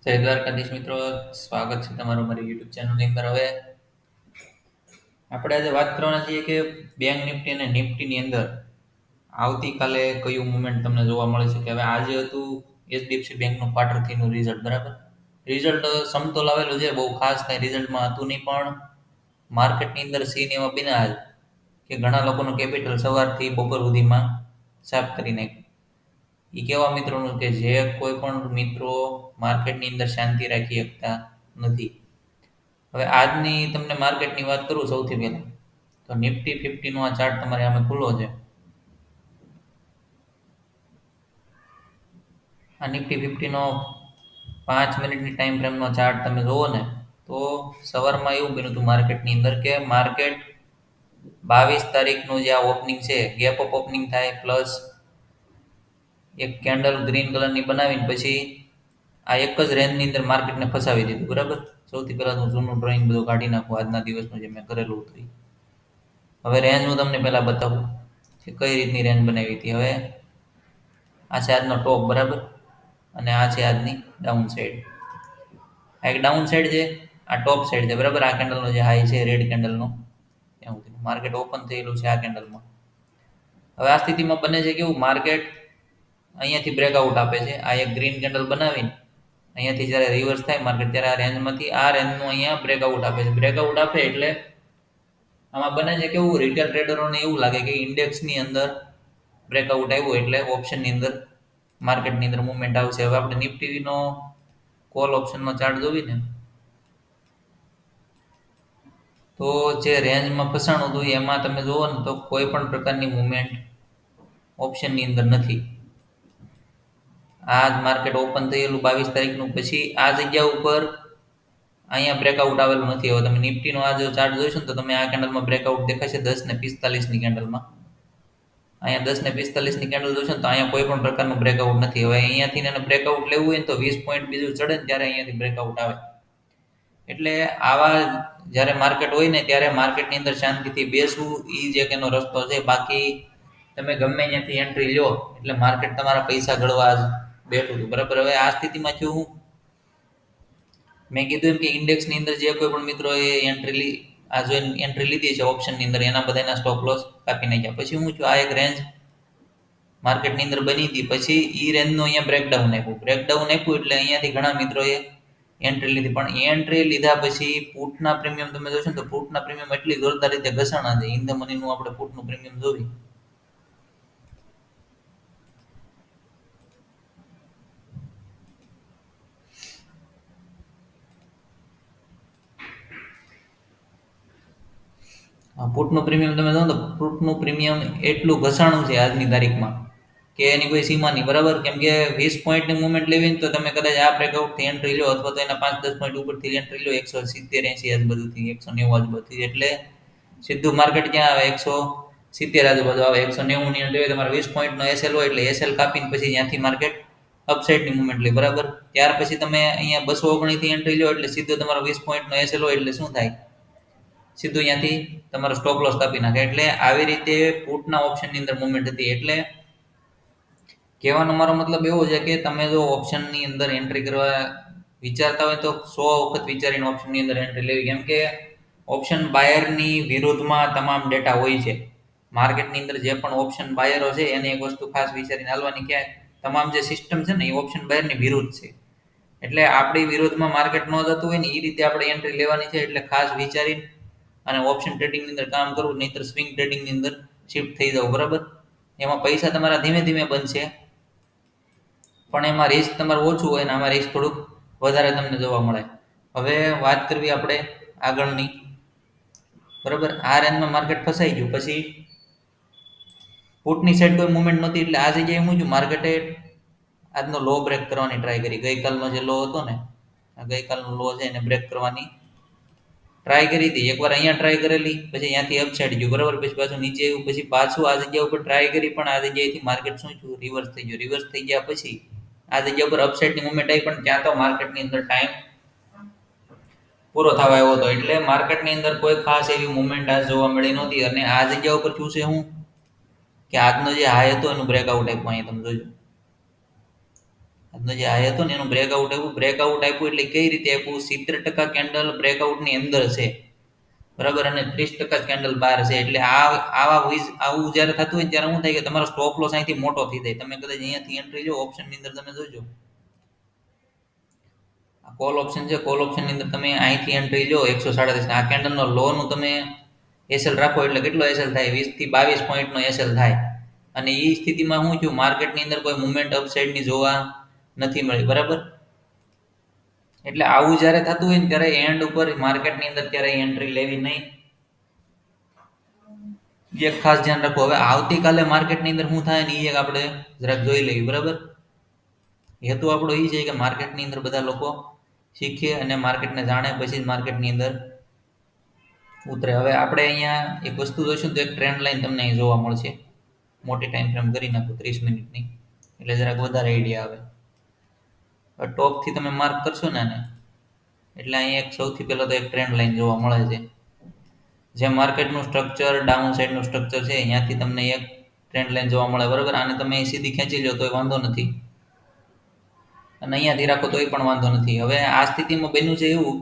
જય દ્વારકાધીશ મિત્રો, સ્વાગત છે તમારું મારી યુટ્યુબ ચેનલની અંદર. હવે આપણે આજે વાત કરવાના છીએ કે બેંક નિફ્ટી અને નિફ્ટીની અંદર આવતીકાલે કયું મુવમેન્ટ તમને જોવા મળે છે. કે હવે આજે હતું એચડીએફસી બેંકનું ક્વાર્ટર થ્રીનું રિઝલ્ટ, બરાબર. રિઝલ્ટ સમતોલ આવેલું છે, બહુ ખાસ કાંઈ રિઝલ્ટમાં હતું નહીં, પણ માર્કેટની અંદર સીન એવા બન્યા કે ઘણા લોકોનું કેપિટલ સવારથી બપોર સુધીમાં સાફ કરી નાખ્યું. એ કેવા મિત્રોનું કે જે કોઈ પણ મિત્રો માર્કેટની અંદર શાંતિ રાખી શકતા નથી. હવે આજની તમને માર્કેટની વાત કરું સૌથી પહેલા, તો નિફ્ટી 50 નો આ ચાર્ટ તમારે સામે ખુલ્લો છે. આ નિફ્ટી 50 નો 5 મિનિટની ટાઈમ ફ્રેમનો ચાર્ટ તમે જોવો ને, તો સવારમાં એવું બન્યું હતું માર્કેટની અંદર કે માર્કેટ 22 તારીખનું જે આ ઓપનિંગ છે, ગેપ અપ ઓપનિંગ થાય, પ્લસ એક કેન્ડલ ગ્રીન કલરની બનાવીને પછી આ એક જ રેન્જની અંદર માર્કેટને ફસાવી દીધું, બરાબર. સૌથી પહેલા હું જૂનું ડ્રોઈંગ બધું કાઢી નાખું આજના દિવસનું જે મેં કરેલું હતું. હવે રેન્જ હું તમને પહેલા બતાવું કે કઈ રીતની રેન્જ બનાવી હતી. હવે આ છે આજનો ટોપ, બરાબર, અને આ છે આજની ડાઉન સાઈડ. આ એક ડાઉન સાઈડ છે, આ ટોપ સાઈડ છે, બરાબર. આ કેન્ડલનો જે હાઈ છે રેડ કેન્ડલનો, ત્યાં સુધી માર્કેટ ઓપન થયેલું છે આ કેન્ડલમાં. હવે આ સ્થિતિમાં બને છે કેવું, માર્કેટ અહીંયાથી બ્રેકઆઉટ આપે છે. આ એક ગ્રીન કેન્ડલ બનાવીને અહીંયાથી જ્યારે રિવર્સ થાય માર્કેટ, ત્યારે આ રેન્જમાંથી આ રેન્જનું અહીંયા બ્રેકઆઉટ આપે છે. બ્રેકઆઉટ આપે એટલે આમાં બને છે કેવું, રિટેલ ટ્રેડરોને એવું લાગે કે ઇન્ડેક્સની અંદર બ્રેકઆઉટ આવ્યું એટલે ઓપ્શનની અંદર માર્કેટની અંદર મુવમેન્ટ આવશે. હવે આપણે નિફ્ટીનો કોલ ઓપ્શનનો ચાર્ટ જોવી ને, તો જે રેન્જમાં ફસાણું હતું એમાં તમે જુઓ ને તો કોઈ પણ પ્રકારની મુવમેન્ટ ઓપ્શનની અંદર નથી. આજ માર્કેટ ઓપન થયેલું 22 તારીખનું, પછી આ જગ્યા ઉપર અહીંયા બ્રેકઆઉટ આવેલું નથી. હવે તમે નિફ્ટીનો આ જો ચાર્ટ જોઈશો ને તો તમે આ કેન્ડલમાં બ્રેકઆઉટ દેખાશે 10:45ની કેન્ડલમાં. અહીંયા 10:45ની કેન્ડલ જોશો ને તો અહીંયા કોઈ પણ પ્રકારનું બ્રેકઆઉટ નથી. હવે અહીંયાથી એને બ્રેકઆઉટ લેવું હોય ને તો 20 પોઈન્ટ બીજું ચડે ને ત્યારે અહીંયાથી બ્રેકઆઉટ આવે. એટલે આવા જ્યારે માર્કેટ હોય ને ત્યારે માર્કેટની અંદર શાંતિથી બેસવું એ જ એક એનો રસ્તો છે. બાકી તમે ગમે ત્યાંથી એન્ટ્રી લો એટલે માર્કેટ તમારા પૈસા ગળવા જ બેઠું હતું, બરાબર. હવે આ સ્થિતિમાં શું, મેં કીધું એમ કે ઇન્ડેક્સની અંદર જે કોઈ પણ મિત્રોએ એન્ટ્રી લીધી છે ઓપ્શનની અંદર, એના બધાના સ્ટોપ લોસ કાપી નાખ્યા. પછી હું છું, આ એક રેન્જ માર્કેટની અંદર બની હતી, પછી ઈ રેન્જનું અહીંયા બ્રેકડાઉન આપ્યું એટલે અહીંયાથી ઘણા મિત્રોએ એન્ટ્રી લીધી. પણ એન્ટ્રી લીધા પછી પુટના પ્રીમિયમ તમે જોશો ને તો પુટના પ્રીમિયમ એટલી જોરદાર રીતે ઘસાણા છે. ઇન ધ મનીનું આપણે પુટનું પ્રીમિયમ જોવી, પુટનું પ્રીમિયમ તમે જો તો પુટનું પ્રીમિયમ એટલું ઘસાણું છે આજની તારીખમાં કે એની કોઈ સીમા નહીં, બરાબર. કેમ કે 20 પોઈન્ટની મુવમેન્ટ લેવી ને તો તમે કદાચ આ બ્રેકઆઉટથી એન્ટ્રી લો અથવા તો એના 5-10 પોઈન્ટ ઉપરથી એન્ટ્રી લો 170-80 આજુબાજુથી, 190 આજુબાજુથી, એટલે સીધું માર્કેટ ક્યાં આવે, 170 આજુબાજુ આવે. 190ની એન્ટ્રી હોય, તમારે 20 પોઈન્ટનો એસએલ હોય એટલે એસએલ કાપીને પછી ત્યાંથી માર્કેટ અપસાઇડની મુવમેન્ટ લે, બરાબર. ત્યાર પછી તમે અહીંયા 219 થી એન્ટ્રી લો એટલે સીધો તમારો 20 પોઈન્ટનો એસએલ હોય એટલે શું થાય, સીધું અહીંયાથી તમારો સ્ટોપ લોસ કાપી નાખે. એટલે આવી રીતે પુટના ઓપ્શનની અંદર મુવમેન્ટ હતી. એટલે કહેવાનો મારો મતલબ એવો છે કે તમે જો ઓપ્શનની અંદર એન્ટ્રી કરવા વિચારતા હોય તો 100 વખત વિચારીને ઓપ્શનની અંદર એન્ટ્રી લેવી. કેમ કે ઓપ્શન બાયરની વિરુદ્ધમાં તમામ ડેટા હોય છે. માર્કેટની અંદર જે પણ ઓપ્શન બાયરો છે એને એક વસ્તુ ખાસ વિચારીને હાલવાની કે તમામ જે સિસ્ટમ છે ને એ ઓપ્શન બાયરની વિરુદ્ધ છે. એટલે આપણી વિરોધમાં માર્કેટ ન જતું હોય ને એ રીતે આપણે એન્ટ્રી લેવાની છે. એટલે ખાસ વિચારીને અને ઓપ્શન ટ્રેડિંગની અંદર કામ કરવું, નહીંતર સ્વિંગ ટ્રેડિંગની અંદર શિફ્ટ થઈ જાવ, બરાબર. એમાં પૈસા તમારા ધીમે ધીમે બનશે, પણ એમાં રિસ્ક તમારું ઓછું હોય ને આમાં રિસ્ક થોડુંક વધારે તમને જોવા મળે. હવે વાત કરવી આપણે આગળની, બરાબર. આ રેન્જમાં માર્કેટ ફસાઈ ગયું, પછી પુટની સાઈડ કોઈ મુવમેન્ટ નહોતી એટલે આ જગ્યાએ હું છું, માર્કેટે આજનો લો બ્રેક કરવાની ટ્રાય કરી. ગઈકાલનો જે લો હતો ને, આ ગઈકાલનો લો છે એને બ્રેક કરવાની ટ્રાય કરી હતી. એકવાર અહીંયા ટ્રાય કરેલી, પછી અહીંયાથી અપસાઇડ ગયું, બરાબર. પછી પાછું નીચે આવ્યું, પછી પાછું આ જગ્યા ઉપર ટ્રાય કરી, પણ આ જગ્યાએથી માર્કેટ શું થયું, રિવર્સ થઈ ગયું. રિવર્સ થઈ ગયા પછી આ જગ્યા ઉપર અપસાઇડની મુવમેન્ટ આવી, પણ ત્યાં તો માર્કેટની અંદર ટાઈમ પૂરો થવા આવ્યો હતો. એટલે માર્કેટની અંદર કોઈ ખાસ એવી મુવમેન્ટ આજ જોવા મળી નહોતી. અને આ જગ્યા ઉપર શું છે, હું કે આજનો જે હાઈ હતો એનું બ્રેકઆઉટ આપ્યું. અહીંયા તમે જોજો, આજનો જે હાઈ હતો ને એનું બ્રેકઆઉટ આપ્યું એટલે કઈ રીતે આપ્યું? 70% કેન્ડલ બ્રેકઆઉટની અંદર છે, બરાબર, અને 30% કેન્ડલ બહાર છે. એટલે આવું જ્યારે થતું હોય ત્યારે શું થાય કે તમારો સ્ટોપ લોસ અહીંથી મોટો થઈ જાય. તમે કદાચ અહીંયાથી એન્ટ્રી લો ઓપ્શનની અંદર, તમે જોજો કોલ ઓપ્શન છે, કોલ ઓપ્શનની અંદર તમે અહીંથી એન્ટ્રી લો 137, આ કેન્ડલનો લો નું તમે એસએલ રાખો એટલે કેટલો એસએલ થાય? 20 થી 22 પોઈન્ટનો એસએલ થાય. અને એ સ્થિતિમાં શું થયું? માર્કેટની અંદર કોઈ મુવમેન્ટ અપસાઇડની જોવા નથી મળી, બરાબર. એટલે આવું જ્યારે થતું હોય ને ત્યારે એન્ડ ઉપર માર્કેટની અંદર ક્યારેય એન્ટ્રી લેવી નહીં. એક ખાસ ધ્યાન રાખો. હવે આવતીકાલે માર્કેટની અંદર શું થાય ને એ એક આપણે જરાક જોઈ લઈએ, બરાબર. હેતુ આપણો એ છે કે માર્કેટની અંદર બધા લોકો શીખે અને માર્કેટને જાણે, પછી જ માર્કેટની અંદર ઉતરે. હવે આપણે અહીંયા એક વસ્તુ જોઈશું તો એક ટ્રેન્ડ લાઈન તમને અહીં જોવા મળશે. મોટી ટાઈમ ફ્રેમ કરી નાખો 30 મિનિટની, એટલે જરાક વધારે આઈડિયા આવે. ટોપથી તમે માર્ક કરશો ને આને, એટલે અહીંયા એક સૌથી પહેલા તો એક ટ્રેન્ડ લાઈન જોવા મળે છે. જે માર્કેટનું સ્ટ્રક્ચર ડાઉન સાઈડનું સ્ટ્રક્ચર છે અહીંયાથી તમને એક ટ્રેન્ડ લાઈન જોવા મળે, બરાબર. આને તમે સીધી ખેંચી લો તોય વાંધો નથી, અને અહીંયાથી રાખો તોય પણ વાંધો નથી. હવે આ સ્થિતિમાં બન્યું છે એવું,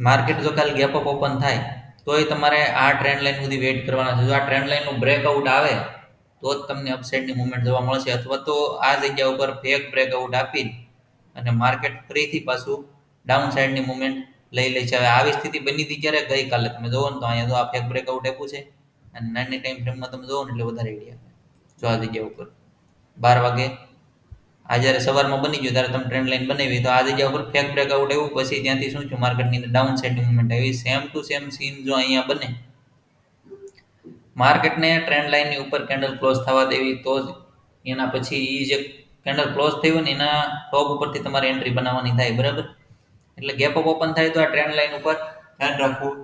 માર્કેટ જો ખાલી ગેપ અપ ઓપન થાય તોય તમારે આ ટ્રેન્ડ લાઈન સુધી વેઇટ કરવાના છે. જો આ ટ્રેન્ડ લાઈનનું બ્રેકઆઉટ આવે તો જ તમને અપસાઇડની મુવમેન્ટ જોવા મળશે, અથવા તો આ જગ્યા ઉપર ફેક બ્રેકઆઉટ આપી અને માર્કેટ ફરીથી પાછું ડાઉન સાઈડની મુવમેન્ટ લઈ લે છે. હવે આવી સ્થિતિ બની હતી ક્યારે? ગઈકાલે. તમે જોવો ને તો અહીંયા તો આ ફેક બ્રેકઆઉટ આપ્યું છે, અને નાની ટાઈમ ફ્રેમમાં તમે જોવો ને એટલે વધારે આઈડિયા આવે. જો આ જગ્યા ઉપર 12 વાગે આ જ્યારે સવારમાં બની ગયું ત્યારે તમે ટ્રેન્ડ લાઈન બનાવી, તો આ જગ્યા ઉપર ફેક બ્રેકઆઉટ આવ્યું, પછી ત્યાંથી શું થયું? માર્કેટની અંદર ડાઉન સાઈડની મુવમેન્ટ આવી. સેમ ટુ સેમ સીન જો અહીંયા બને, માર્કેટને ટ્રેન્ડ લાઈનની ઉપર કેન્ડલ ક્લોઝ થવા દેવી, તો જ એના પછી એ જે કેન્ડલ ક્લોઝ થયું ને એના ટોપ ઉપરથી તમારે એન્ટ્રી બનાવવાની થાય, બરાબર. એટલે ગેપ અપ ઓપન થાય તો આ ટ્રેન્ડ લાઈન ઉપર ધ્યાન રાખવું.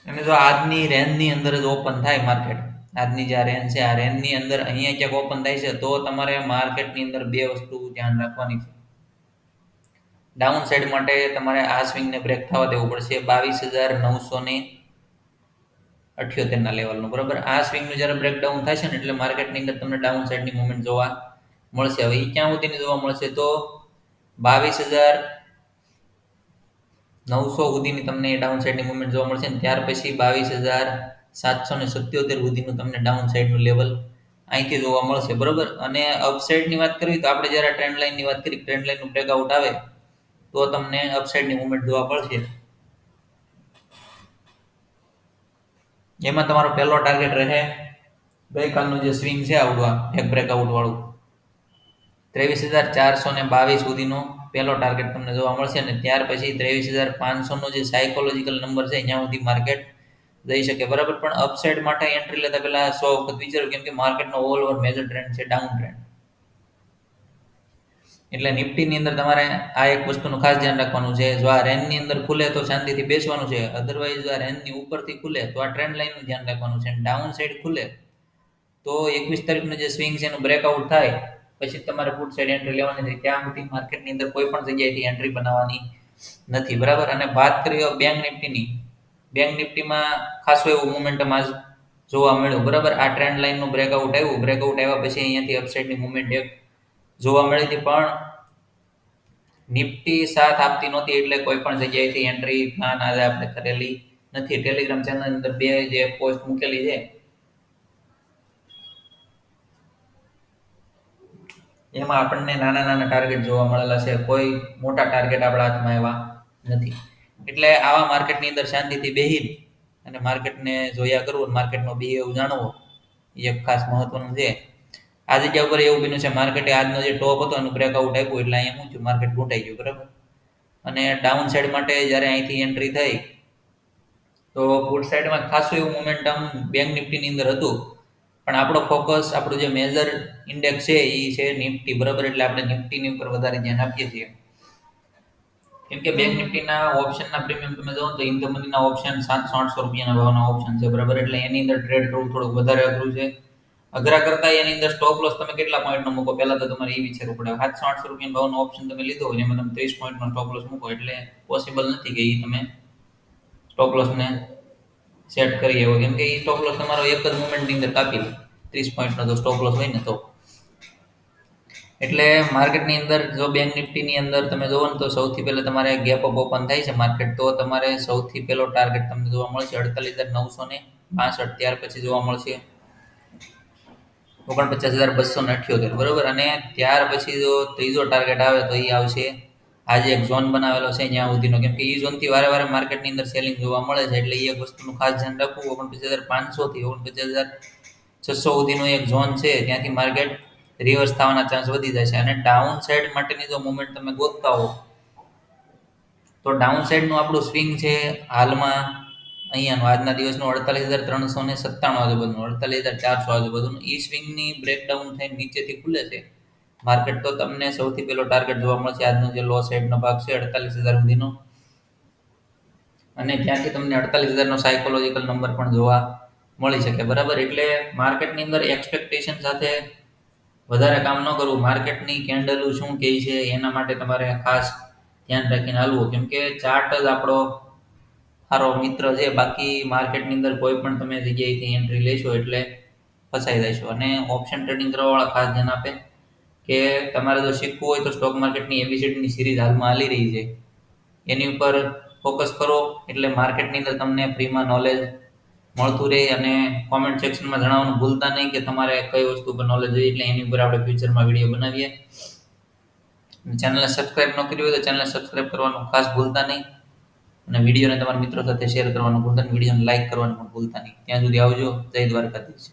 અને જો આજની રેન્જની અંદર જ ઓપન થાય માર્કેટ, આજની જે રેન્જ છે આ રેન્જની અંદર અહીંયા ક્યાંક ઓપન થાય છે, તો તમારે માર્કેટની અંદર બે વસ્તુ ધ્યાન રાખવાની છે. ડાઉન સાઈડ માટે તમારે આ સ્વિંગને બ્રેક થવા દેવું પડશે 22,978 ના લેવલનું, બરાબર. આ સ્વિંગનું જ્યારે બ્રેકડાઉન થશે ને એટલે માર્કેટની અંદર તમને ડાઉન સાઈડની મુવમેન્ટ જોવા મળશે. હવે એ ક્યાં સુધીની જોવા મળશે? તો 22,900 સુધીની તમને ડાઉન સાઈડની મુવમેન્ટ જોવા મળશે, ને ત્યાર પછી 22,777 સુધીનું તમને ડાઉન સાઈડનું લેવલ અહીંથી જોવા મળશે, બરોબર. અને અપસાઇડની વાત કરવી તો આપણે જ્યારે ટ્રેન્ડ લાઇનની વાત કરી, ટ્રેન્ડ લાઇનનું બ્રેકઆઉટ આવે તો તમને અપસાઇડની મુવમેન્ટ જોવા મળશે. એમાં તમારો પહેલો ટાર્ગેટ રહે ગઈકાલનું જે સ્વિંગ છે આવડું એક બ્રેકઆઉટ વાળું 23,422 સુધીનો પહેલો ટાર્ગેટ તમને જોવા મળશે, અને ત્યાર પછી 23,500 નો જે સાયકોલોજીકલ નંબર છે ત્યાં સુધી માર્કેટ જઈ શકે, બરાબર. પણ અપસાઇડ માટે એન્ટ્રી લેતા પહેલા 100 વખત વિચારો, કેમ કે માર્કેટનો ઓલ ઓવર મેજર ટ્રેન્ડ છે ડાઉન ટ્રેન્ડ. એટલે નિફ્ટીની અંદર તમારે આ એક વસ્તુનું ખાસ ધ્યાન રાખવાનું છે. જો આ રેન્જની અંદર ખુલે તો શાંતિથી બેસવાનું છે, અધરવાઇઝ જો આ રેન્જની ઉપરથી ખુલે તો આ ટ્રેન્ડ લાઇનનું ધ્યાન રાખવાનું છે. ડાઉન સાઈડ ખુલે તો 21 તારીખનું જે સ્વિંગ છે એનું બ્રેકઆઉટ થાય પછી તમારે પુટ સાઈડ એન્ટ્રી લેવાની છે. ત્યાં સુધી માર્કેટની અંદર કોઈ પણ જગ્યાએથી એન્ટ્રી બનાવવાની નથી, બરાબર. અને વાત કરીએ બેંક નિફ્ટીની, બેંક નિફ્ટીમાં ખાસું એવું મોમેન્ટમ આજ જોવા મળ્યું, બરાબર. આ ટ્રેન્ડ લાઇનનું બ્રેકઆઉટ આવ્યા પછી અહીંયાથી અપસાઇડની મુવમેન્ટ એક જોવા મળી હતી, પણ નિફ્ટી સાથ આપતી નહોતી, એટલે કોઈ પણ જગ્યાએથી એન્ટ્રી પ્લાન આજે આપણે કરેલી નથી. ટેલિગ્રામ ચેનલ અંદર બે જે પોસ્ટ મૂકેલી છે એમાં આપણને નાના નાના ટાર્ગેટ જોવા મળેલા છે, કોઈ મોટા ટાર્ગેટ આપણા હાથમાં આવ્યા નથી. એટલે આવા માર્કેટની અંદર શાંતિથી બેહી અને માર્કેટને જોયા કરવું, માર્કેટનો બિહેવ જાણવો એ એક ખાસ મહત્વનું છે. આ જગ્યા ઉપર એવું બન્યું છે, માર્કેટે આજનો જે ટોપ હતો એનું બ્રેકઆઉટ આપ્યું એટલે અહીંયા શું થયું? માર્કેટ ઘૂંટાઈ ગયું, બરાબર. અને ડાઉન સાઈડ માટે જ્યારે અહીંથી એન્ટ્રી થઈ તો પુટ સાઈડમાં ખાસું એવું મોમેન્ટમ બેંક નિફ્ટીની અંદર હતું, પણ આપણો ફોકસ, આપણું જે મેજર ઇન્ડેક્સ છે એ છે નિફ્ટી, બરાબર. એટલે આપણે નિફ્ટીની ઉપર વધારે ધ્યાન આપીએ છીએ, કેમ કે બેંક નિફ્ટીના ઓપ્શનના પ્રીમિયમ તમે જોવો તો ઇન ધ મનીના ઓપ્શન 700-800 રૂપિયાના ભાવના ઓપ્શન છે, બરાબર. એટલે એની અંદર ટ્રેડ કરવું થોડુંક વધારે અઘરું છે. અઘરા કરતા એની અંદર સ્ટોપ લોસ તમે કેટલા પોઈન્ટનો મૂકો પહેલા તો તમારે એ વિચારવું પડે. 700-800 રૂપિયાના ભાવનો ઓપ્શન તમે લીધો હોય એમાં તમે 30 પોઈન્ટનો સ્ટોપ લોસ મૂકો એટલે પોસિબલ નથી કે એ તમે સ્ટોપ લોસને સેટ કરી એવો, કેમ કે એ સ્ટોપ લોસ તમારો એક જ મોમેન્ટની અંદર કાપી લે 30 પોઈન્ટનો જો સ્ટોપ લોસ હોય ને તો. એટલે માર્કેટની અંદર જો બેંક નિફ્ટીની અંદર તમે જોવો ને તો સૌથી પહેલા તમારે ગેપ અપ ઓપન થાય છે માર્કેટ, તો તમારે સૌથી પહેલો ટાર્ગેટ તમને જોવા મળશે 48,962, ત્યાર પછી જોવા મળશે 49,278, બરોબર. અને ત્યાર પછી જો ત્રીજો ટાર્ગેટ આવે તો એ આવશે આજે એક ઝોન બનાવેલો છે ત્યાં સુધીનો, કેમ કે એ ઝોનથી વારે વારે માર્કેટની અંદર સેલિંગ જોવા મળે છે, એટલે એ એક વસ્તુનું ખાસ ધ્યાન રાખવું. 49,500 થી 49,600 સુધીનો એક ઝોન છે, ત્યાંથી માર્કેટ રિવર્સ થવાના ચાન્સ વધી જાય છે. અને ડાઉન સાઈડ માટેની જો મુવમેન્ટ તમે ગોતતા હો તો ડાઉન સાઈડનું આપણું સ્વિંગ છે હાલમાં અહીંયાનું આજના દિવસનું 48,397 આજુબાજુનું, 48,400 આજુબાજુનું ઈ સ્વિંગની બ્રેકડાઉન થઈને નીચેથી ખુલે છે માર્કેટ, તો તમને સૌથી પહેલો ટાર્ગેટ જોવા મળશે આજનો જે લો સાઈડનો ભાગ છે 48,000 સુધીનો, અને ત્યાંથી તમને 48,000નો સાયકોલોજીકલ નંબર પણ જોવા મળી શકે, બરાબર. એટલે માર્કેટની અંદર એક્સપેક્ટેશન સાથે વધારે કામ ન કરવું. માર્કેટની કેન્ડલ શું કહે છે એના માટે તમારે ખાસ ધ્યાન રાખીને હાલવું, કેમ કે ચાર્ટ જ આપણો સારો મિત્ર છે. બાકી માર્કેટની અંદર કોઈ પણ તમે જગ્યાએથી એન્ટ્રી લેશો એટલે ફસાઈ જશો. અને ઓપ્શન ટ્રેડિંગ કરવાવાળા ખાસ ધ્યાન આપે કે તમારે જો શીખવું હોય તો સ્ટોક માર્કેટની એબીસીડીની સિરીઝ હાલમાં હાલી રહી છે એની ઉપર ફોકસ કરો, એટલે માર્કેટની અંદર તમને ફ્રીમાં નોલેજ મળતું રહે. અને કોમેન્ટ સેક્શનમાં જણાવવાનું ભૂલતા નહીં કે તમારે કઈ વસ્તુ પર નોલેજ જોઈએ, એટલે એની ઉપર આપણે ફ્યુચરમાં વિડીયો બનાવીએ. ચેનલને સબસ્ક્રાઇબ ન કરી હોય તો ચેનલને સબસ્ક્રાઇબ કરવાનું ખાસ ભૂલતા નહીં, અને વિડીયોને તમારા મિત્રો સાથે શેર કરવાનું ભૂલતા નહીં, વિડીયોને લાઇક કરવાનું પણ ભૂલતા નહીં. ત્યાં સુધી આવજો. જય દ્વારકાધીશ.